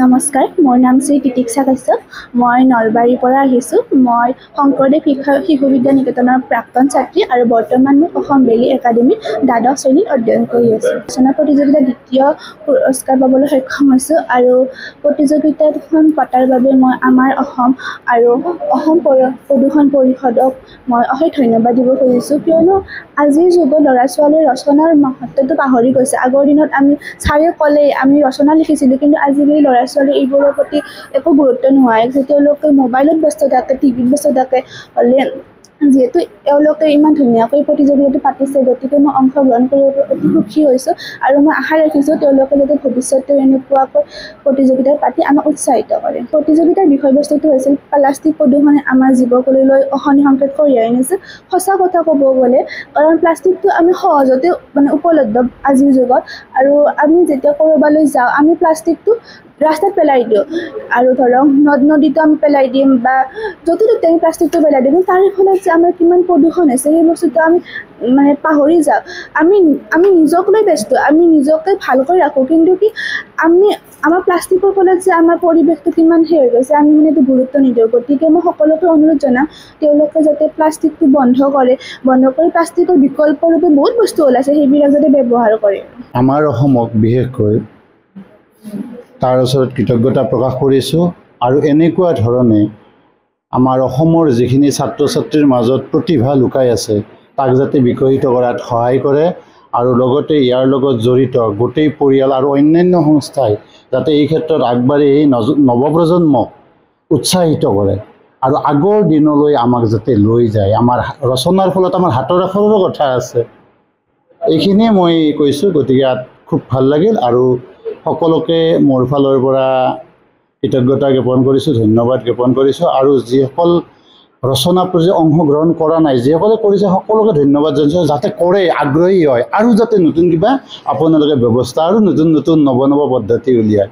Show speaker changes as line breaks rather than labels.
নমস্কাৰ, মোৰ নাম শ্ৰী তিতিক্ষা কাশ্যপ। মই নলবাৰীৰ পৰা আহিছোঁ। মই শংকৰদেৱ শিশু বিদ্যা নিকেতনৰ প্ৰাক্তন ছাত্ৰী আৰু বৰ্তমান মই অসম বেলী একাডেমীত দ্বাদশ শ্ৰেণীত অধ্যয়ন কৰি আছোঁ। ৰচনা প্ৰতিযোগিতাত দ্বিতীয় পুৰস্কাৰ পাবলৈ সক্ষম হৈছোঁ আৰু প্ৰতিযোগিতাখন পতাৰ বাবে মই আমাৰ অসম আৰু অসম প্ৰদূষণ পৰিষদক মই অশেষ ধন্যবাদ দিব খুজিছোঁ, কিয়নো আজিৰ যুগত ল'ৰা ছোৱালীয়ে ৰচনাৰ মহত্বটো পাহৰি গৈছে। আগৰ দিনত আমি ছাৰে ক'লেই আমি ৰচনা লিখিছিলোঁ, কিন্তু আজিকালি ল'ৰা ছোৱালী এইবোৰৰ প্ৰতি একো গুৰুত্ব নোহোৱা হৈছে। তেওঁলোকে মোবাইলত ব্যস্ত থাকে, টিভিত ব্যস্ত থাকে। যিহেতু এওঁলোকে ইমান ধুনীয়াকৈ প্ৰতিযোগিতাটো পাতিছে, গতিকে মই অংশগ্ৰহণ কৰিব অতি সুখী হৈছোঁ আৰু মই আশা ৰাখিছোঁ তেওঁলোকে যাতে ভৱিষ্যতেও এনেকুৱাকৈ প্ৰতিযোগিতা পাতি আমাক উৎসাহিত কৰে। প্ৰতিযোগিতাৰ বিষয়বস্তুটো হৈছিল প্লাষ্টিক প্ৰদূষণে আমাৰ জীৱকুললৈ অশনি সংকেত কঢ়িয়াই আনিছে। সঁচা কথা ক'ব গ'লে, কাৰণ প্লাষ্টিকটো আমি সহজতে উপলব্ধ আজিৰ যুগত, আৰু আমি যেতিয়া ক'ৰবালৈ যাওঁ আমি প্লাষ্টিকটো ৰাস্তাত পেলাই দিওঁ, আৰু ধৰক নদ নদীতো আমি পেলাই দিম বা য'তে ত'তে আমি প্লাষ্টিকটো পেলাই দিওঁ। কিন্তু তাৰে ফলত যে আমাৰ কিমান প্ৰদূষণ হৈছে সেই বস্তুটো আমি পাহৰি যাওঁ। আমি নিজক লৈ ব্যস্ত, আমি নিজকে ভালকৈ ৰাখোঁ, কিন্তু কি আমাৰ প্লাষ্টিকৰ ফলত যে আমাৰ পৰিৱেশটো কিমান হৈ গৈছে আমি এইটো গুৰুত্ব নিদিওঁ। গতিকে মই সকলোকে অনুৰোধ জনাম তেওঁলোকে যাতে প্লাষ্টিকটো বন্ধ কৰি প্লাষ্টিকৰ বিকল্প ৰূপে বহুত বস্তু ওলাইছে সেইবিলাক যাতে ব্যৱহাৰ কৰে।
আমাৰ অসমক বিশেষকৈ তাৰ ওচৰত কৃতজ্ঞতা প্ৰকাশ কৰিছোঁ, আৰু এনেকুৱা ধৰণে আমাৰ অসমৰ যিখিনি ছাত্ৰ ছাত্ৰীৰ মাজত প্ৰতিভা লুকাই আছে তাক যাতে বিকশিত কৰাত সহায় কৰে, আৰু লগতে ইয়াৰ লগত জড়িত গোটেই পৰিয়াল আৰু অন্যান্য সংস্থাই যাতে এই ক্ষেত্ৰত আগবাঢ়ি এই নৱপ্ৰজন্মক উৎসাহিত কৰে আৰু আগৰ দিনলৈ আমাক যাতে লৈ যায়। আমাৰ ৰচনাৰ ফলত আমাৰ হাতৰ আখৰৰো কথা আছে। এইখিনিয়ে মই কৈছোঁ। গতিকে খুব ভাল লাগিল, আৰু সকলোকে মোৰ ফালৰ পৰা কৃতজ্ঞতা জ্ঞাপন কৰিছোঁ, ধন্যবাদ জ্ঞাপন কৰিছোঁ, আৰু যিসকল ৰচনা প্ৰতিযোগিতাত অংশগ্ৰহণ কৰা নাই, যিসকলে কৰিছে সকলোকে ধন্যবাদ জনাইছোঁ। যাতে কৰে, আগ্ৰহী হয়, আৰু যাতে নতুন কিবা আপোনালোকে ব্যৱস্থা আৰু নতুন নতুন নৱ পদ্ধতি উলিয়ায়।